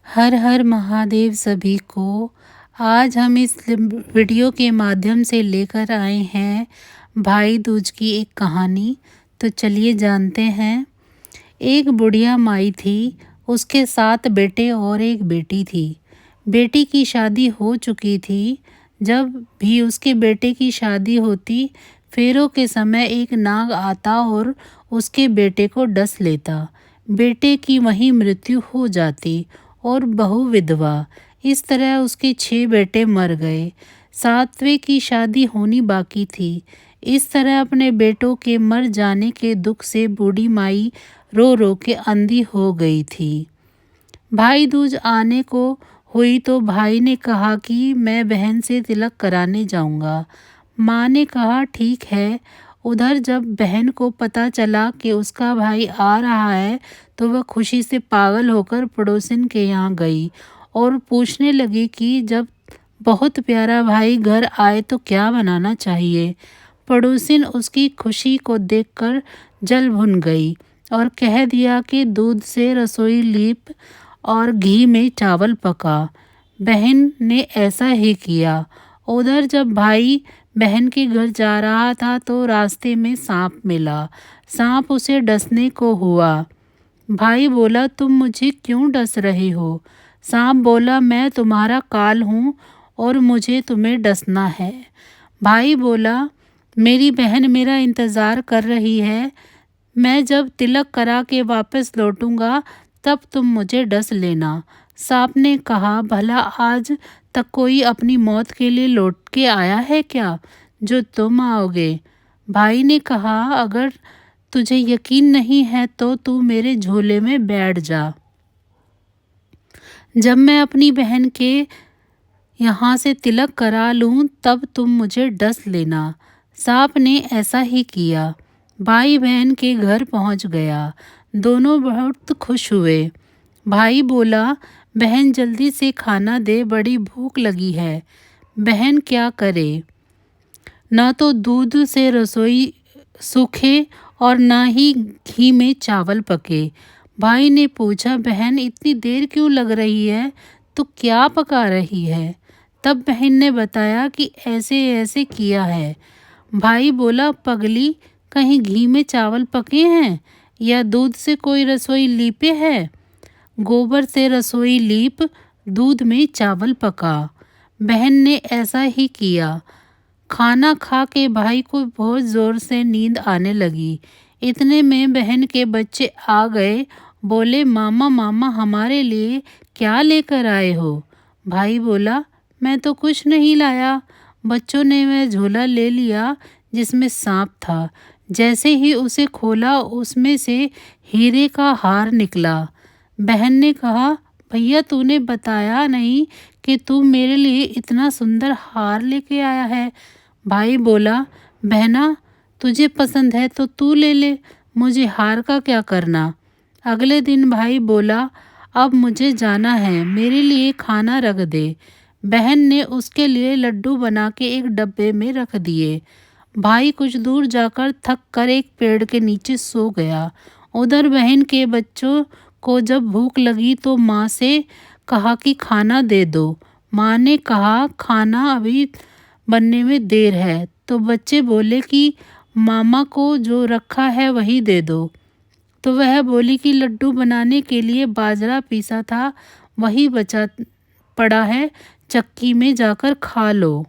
हर हर महादेव सभी को। आज हम इस वीडियो के माध्यम से लेकर आए हैं भाई दूज की एक कहानी। तो चलिए जानते हैं। एक बुढ़िया माई थी, उसके 7 बेटे और एक बेटी थी। बेटी की शादी हो चुकी थी। जब भी उसके बेटे की शादी होती, फेरों के समय एक नाग आता और उसके बेटे को डस लेता। बेटे की वहीं मृत्यु हो जाती और बहू विधवा। इस तरह उसके 6 बेटे मर गए। 7वें की शादी होनी बाकी थी। इस तरह अपने बेटों के मर जाने के दुख से बूढ़ी माई रो रो के अंधी हो गई थी। भाई दूज आने को हुई तो भाई ने कहा कि मैं बहन से तिलक कराने जाऊंगा। माँ ने कहा ठीक है। उधर जब बहन को पता चला कि उसका भाई आ रहा है तो वह खुशी से पागल होकर पड़ोसिन के यहाँ गई और पूछने लगी कि जब बहुत प्यारा भाई घर आए तो क्या बनाना चाहिए। पड़ोसिन उसकी खुशी को देखकर जल भुन गई और कह दिया कि दूध से रसोई लीप और घी में चावल पका। बहन ने ऐसा ही किया। उधर जब भाई बहन के घर जा रहा था तो रास्ते में सांप मिला। सांप उसे डसने को हुआ। भाई बोला तुम मुझे क्यों डस रहे हो। सांप बोला मैं तुम्हारा काल हूँ और मुझे तुम्हें डसना है। भाई बोला मेरी बहन मेरा इंतज़ार कर रही है। मैं जब तिलक करा के वापस लौटूंगा तब तुम मुझे डस लेना। सांप ने कहा भला आज तक कोई अपनी मौत के लिए लौट के आया है क्या जो तुम आओगे। भाई ने कहा अगर तुझे यकीन नहीं है तो तू मेरे झोले में बैठ जा। जब मैं अपनी बहन के यहाँ से तिलक करा लूँ तब तुम मुझे डस लेना। सांप ने ऐसा ही किया। भाई बहन के घर पहुँच गया। दोनों बहुत खुश हुए। भाई बोला बहन जल्दी से खाना दे, बड़ी भूख लगी है। बहन क्या करे, ना तो दूध से रसोई सूखे और ना ही घी में चावल पके। भाई ने पूछा बहन इतनी देर क्यों लग रही है, तो क्या पका रही है। तब बहन ने बताया कि ऐसे ऐसे किया है। भाई बोला पगली, कहीं घी में चावल पके हैं या दूध से कोई रसोई लीपे है। गोबर से रसोई लीप, दूध में चावल पका। बहन ने ऐसा ही किया। खाना खा के भाई को बहुत ज़ोर से नींद आने लगी। इतने में बहन के बच्चे आ गए। बोले मामा मामा हमारे लिए क्या लेकर आए हो। भाई बोला मैं तो कुछ नहीं लाया। बच्चों ने वह झोला ले लिया जिसमें सांप था। जैसे ही उसे खोला उसमें से हीरे का हार निकला। बहन ने कहा भैया तूने बताया नहीं कि तू मेरे लिए इतना सुंदर हार लेके आया है। भाई बोला बहना तुझे पसंद है तो तू ले ले, मुझे हार का क्या करना। अगले दिन भाई बोला अब मुझे जाना है, मेरे लिए खाना रख दे। बहन ने उसके लिए लड्डू बना के एक डब्बे में रख दिए। भाई कुछ दूर जाकर थक कर एक पेड़ के नीचे सो गया। उधर बहन के बच्चों को जब भूख लगी तो माँ से कहा कि खाना दे दो। माँ ने कहा खाना अभी बनने में देर है। तो बच्चे बोले कि मामा को जो रखा है वही दे दो। तो वह बोली कि लड्डू बनाने के लिए बाजरा पीसा था वही बचा पड़ा है, चक्की में जाकर खा लो।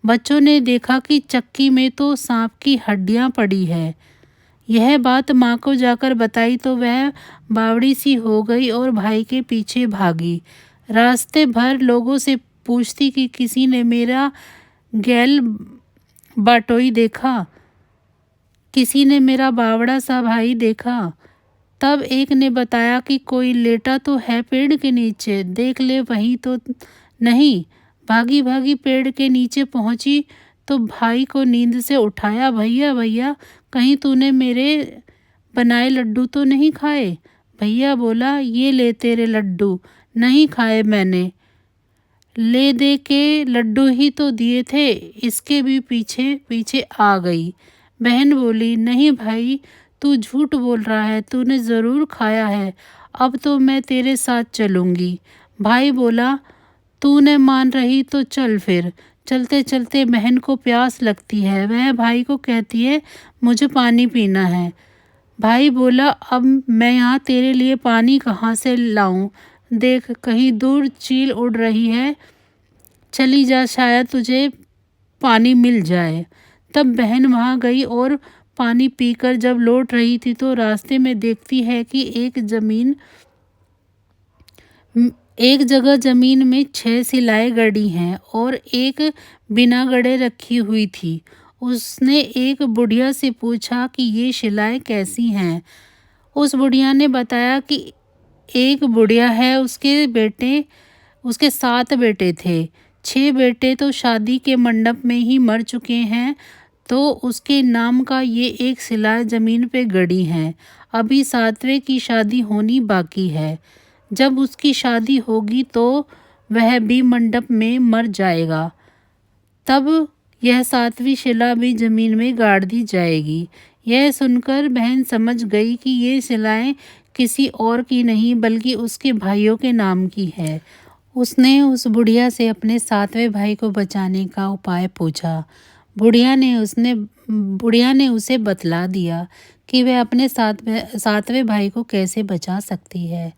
बच्चों ने देखा कि चक्की में तो सांप की हड्डियां पड़ी है। यह बात माँ को जाकर बताई तो वह बावड़ी सी हो गई और भाई के पीछे भागी। रास्ते भर लोगों से पूछती कि किसी ने मेरा गैल बाटोई देखा, किसी ने मेरा बावड़ा सा भाई देखा। तब एक ने बताया कि कोई लेटा तो है पेड़ के नीचे, देख ले वहीं तो नहीं। भागी भागी पेड़ के नीचे पहुंची तो भाई को नींद से उठाया। भैया भैया कहीं तूने मेरे बनाए लड्डू तो नहीं खाए। भैया बोला ये ले तेरे लड्डू, नहीं खाए मैंने, ले दे के लड्डू ही तो दिए थे। इसके भी पीछे पीछे आ गई। बहन बोली नहीं भाई तू झूठ बोल रहा है, तूने ज़रूर खाया है। अब तो मैं तेरे साथ चलूँगी। भाई बोला, तू न मान रही तो चल फिर। चलते चलते बहन को प्यास लगती है। वह भाई को कहती है, मुझे पानी पीना है। भाई बोला, अब मैं यहाँ तेरे लिए पानी कहाँ से लाऊं? देख, कहीं दूर चील उड़ रही है, चली जा, शायद तुझे पानी मिल जाए। तब बहन वहाँ गई और पानी पीकर जब लौट रही थी तो रास्ते में देखती है कि एक जगह जमीन में 6 सिलाएं गड़ी हैं और एक बिना गड़े रखी हुई थी। उसने एक बुढ़िया से पूछा कि ये शिलाएं कैसी हैं। उस बुढ़िया ने बताया कि एक बुढ़िया है, उसके 7 बेटे थे। 6 बेटे तो शादी के मंडप में ही मर चुके हैं, तो उसके नाम का ये एक सिला जमीन पे गड़ी है। अभी 7वें की शादी होनी बाकी है। जब उसकी शादी होगी तो वह भी मंडप में मर जाएगा। तब यह 7वीं शिला भी जमीन में गाड़ दी जाएगी। यह सुनकर बहन समझ गई कि ये शिलाएं किसी और की नहीं बल्कि उसके भाइयों के नाम की है। उसने उस बुढ़िया से अपने 7वें भाई को बचाने का उपाय पूछा। बुढ़िया ने उसे बतला दिया कि वह अपने 7वें भाई को कैसे बचा सकती है।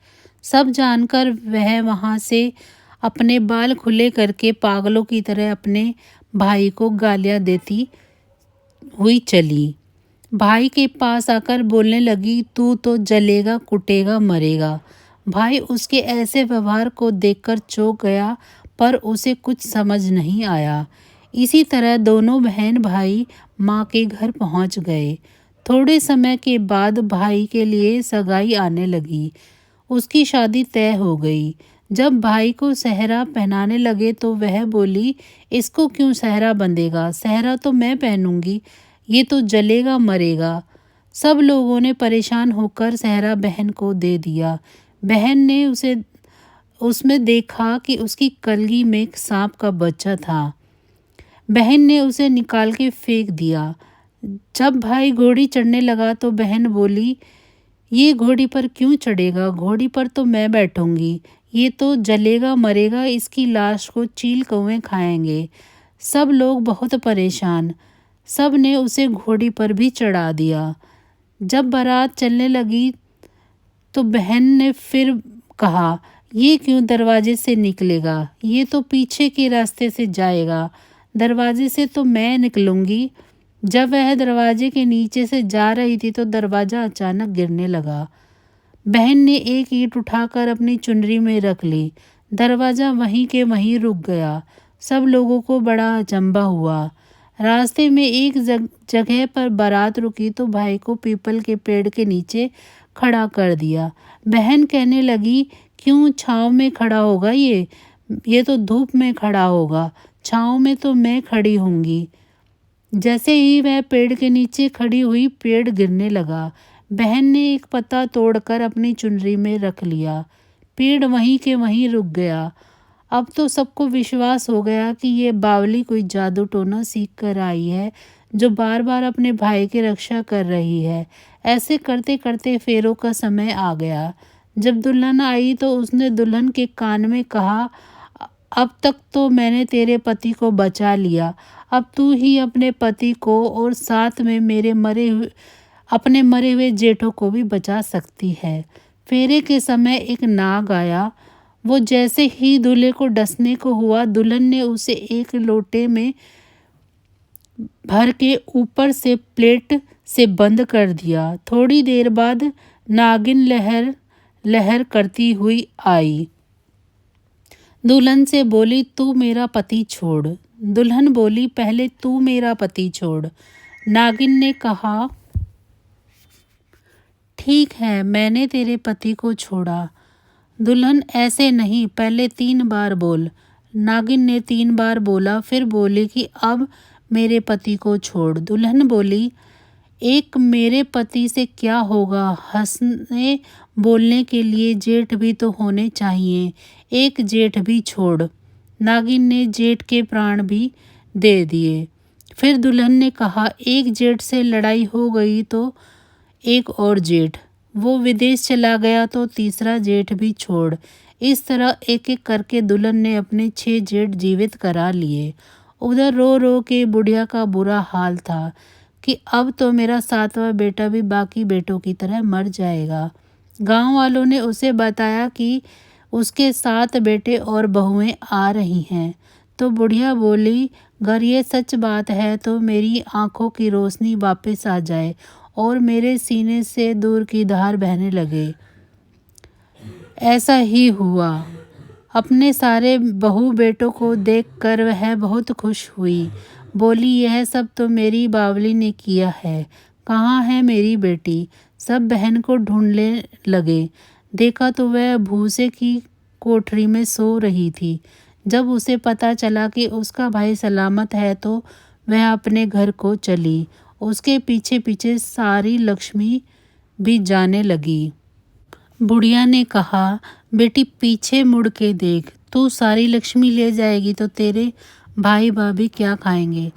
सब जानकर वह वहाँ से अपने बाल खुले करके पागलों की तरह अपने भाई को गालियाँ देती हुई चली। भाई के पास आकर बोलने लगी, तू तो जलेगा, कुटेगा, मरेगा। भाई उसके ऐसे व्यवहार को देखकर चौंक गया, पर उसे कुछ समझ नहीं आया। इसी तरह दोनों बहन भाई माँ के घर पहुँच गए। थोड़े समय के बाद भाई के लिए सगाई आने लगी। उसकी शादी तय हो गई। जब भाई को सेहरा पहनाने लगे तो वह बोली, इसको क्यों सेहरा बंधेगा? सेहरा तो मैं पहनूंगी, ये तो जलेगा, मरेगा। सब लोगों ने परेशान होकर सेहरा बहन को दे दिया। बहन ने उसमें देखा कि उसकी कलगी में एक सांप का बच्चा था। बहन ने उसे निकाल के फेंक दिया। जब भाई घोड़ी चढ़ने लगा तो बहन बोली, ये घोड़ी पर क्यों चढ़ेगा? घोड़ी पर तो मैं बैठूंगी। ये तो जलेगा, मरेगा, इसकी लाश को चील कौवे खाएंगे। सब लोग बहुत परेशान। सब ने उसे घोड़ी पर भी चढ़ा दिया। जब बारात चलने लगी तो बहन ने फिर कहा, ये क्यों दरवाजे से निकलेगा? ये तो पीछे के रास्ते से जाएगा। दरवाजे से तो मैं निकलूंगी। जब वह दरवाजे के नीचे से जा रही थी तो दरवाज़ा अचानक गिरने लगा। बहन ने एक ईंट उठाकर अपनी चुनरी में रख ली। दरवाज़ा वहीं के वहीं रुक गया। सब लोगों को बड़ा अचंभा हुआ। रास्ते में एक जगह पर बारात रुकी तो भाई को पीपल के पेड़ के नीचे खड़ा कर दिया। बहन कहने लगी, क्यों छाँव में खड़ा होगा? ये तो धूप में खड़ा होगा। छाँव में तो मैं खड़ी होंगी। जैसे ही वह पेड़ के नीचे खड़ी हुई, पेड़ गिरने लगा। बहन ने एक पत्ता तोड़कर अपनी चुनरी में रख लिया। पेड़ वहीं के वहीं रुक गया। अब तो सबको विश्वास हो गया कि ये बावली कोई जादू टोना सीख कर आई है, जो बार बार अपने भाई की रक्षा कर रही है। ऐसे करते करते फेरों का समय आ गया। जब दुल्हन आई तो उसने दुल्हन के कान में कहा, अब तक तो मैंने तेरे पति को बचा लिया, अब तू ही अपने पति को और साथ में अपने मरे हुए जेठों को भी बचा सकती है। फेरे के समय एक नाग आया। वो जैसे ही दूल्हे को डसने को हुआ, दुल्हन ने उसे एक लोटे में भर के ऊपर से प्लेट से बंद कर दिया। थोड़ी देर बाद नागिन लहर लहर करती हुई आई। दुल्हन से बोली, तू मेरा पति छोड़। दुल्हन बोली, पहले तू मेरा पति छोड़। नागिन ने कहा, ठीक है, मैंने तेरे पति को छोड़ा। दुल्हन, ऐसे नहीं, पहले 3 बार बोल। नागिन ने 3 बार बोला, फिर बोली कि अब मेरे पति को छोड़। दुल्हन बोली, एक मेरे पति से क्या होगा? हंसने बोलने के लिए जेठ भी तो होने चाहिए। एक जेठ भी छोड़। नागिन ने जेठ के प्राण भी दे दिए। फिर दुल्हन ने कहा, एक जेठ से लड़ाई हो गई तो एक और जेठ। वो विदेश चला गया तो तीसरा जेठ भी छोड़। इस तरह एक एक करके दुल्हन ने अपने 6 जेठ जीवित करा लिए। उधर रो रो के बुढ़िया का बुरा हाल था कि अब तो मेरा 7वां बेटा भी बाकी बेटों की तरह मर जाएगा। गांव वालों ने उसे बताया कि उसके 7 बेटे और बहुएं आ रही हैं। तो बुढ़िया बोली, अगर ये सच बात है तो मेरी आंखों की रोशनी वापस आ जाए और मेरे सीने से दूर की धार बहने लगे। ऐसा ही हुआ। अपने सारे बहू बेटों को देखकर वह बहुत खुश हुई। बोली, यह सब तो मेरी बावली ने किया है। कहाँ है मेरी बेटी? सब बहन को ढूंढने लगे। देखा तो वह भूसे की कोठरी में सो रही थी। जब उसे पता चला कि उसका भाई सलामत है तो वह अपने घर को चली। उसके पीछे पीछे सारी लक्ष्मी भी जाने लगी। बुढ़िया ने कहा, बेटी पीछे मुड़ के देख, तू सारी लक्ष्मी ले जाएगी तो तेरे भाई भाभी क्या खाएंगे?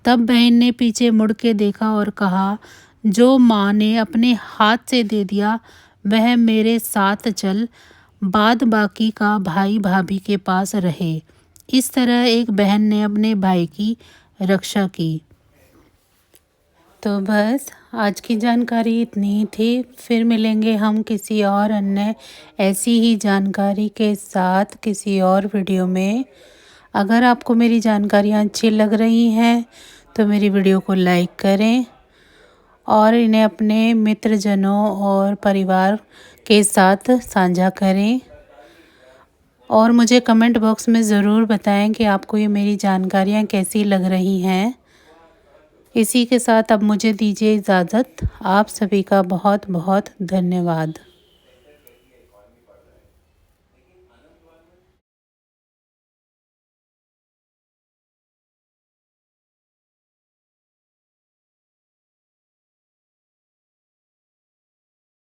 तब बहन ने पीछे मुड़ के देखा और कहा, जो माँ ने अपने हाथ से दे दिया वह मेरे साथ चल, बाद बाकी का भाई भाभी के पास रहे। इस तरह एक बहन ने अपने भाई की रक्षा की। तो बस आज की जानकारी इतनी ही थी। फिर मिलेंगे हम किसी और अन्य ऐसी ही जानकारी के साथ किसी और वीडियो में। अगर आपको मेरी जानकारियाँ अच्छी लग रही हैं तो मेरी वीडियो को लाइक करें और इन्हें अपने मित्रजनों और परिवार के साथ साझा करें। और मुझे कमेंट बॉक्स में ज़रूर बताएं कि आपको ये मेरी जानकारियाँ कैसी लग रही हैं। इसी के साथ अब मुझे दीजिए इजाज़त। आप सभी का बहुत बहुत धन्यवाद।